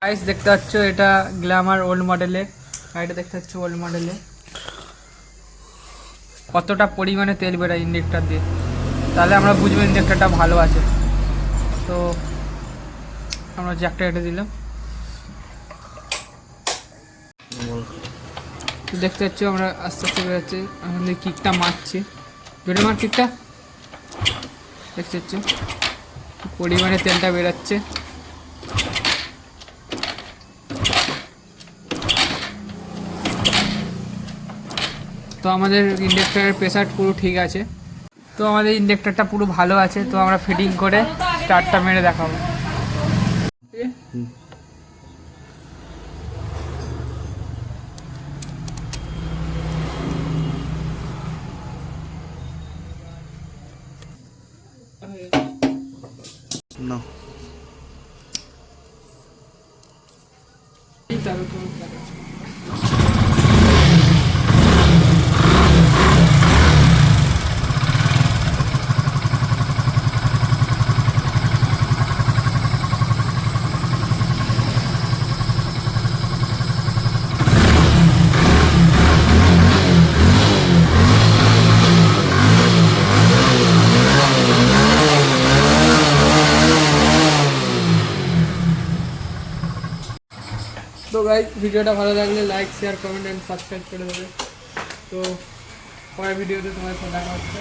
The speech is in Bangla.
গাইস দেখতে পাচ্ছ এটা গ্ল্যামার ওল্ড মডেলের, গাড়িটা দেখতে পাচ্ছ ওল্ড মডেলে কতটা পরিমাণে তেল বেরোয় ইন্ডেক্টর দিয়ে, তাহলে আমরা বুঝবো ইন্ডেক্টরটা ভালো আছে। তো আমরা জ্যাকটা এটা দিলাম, দেখতে পাচ্ছ আমরা আস্তে আস্তে বেরোচ্ছে, আমাদের কিকটা মারছি, জোরে মার কিকটা, দেখতে পাচ্ছ পরিমাণে তেলটা বেরোচ্ছে। তো আমাদের ইন্ডেক্টরের প্রেসার পুরো ঠিক আছে, তো আমাদের ইন্ডেক্টরটা পুরো ভালো আছে। তো আমরা ফিটিং করে স্টার্টটা মেরে দেখাবো। No. তো গাইস ভিডিওটা ভালো লাগলে like share comment and subscribe করে দেবে। তো পরের ভিডিওতে তোমার সাথে দেখা হচ্ছে।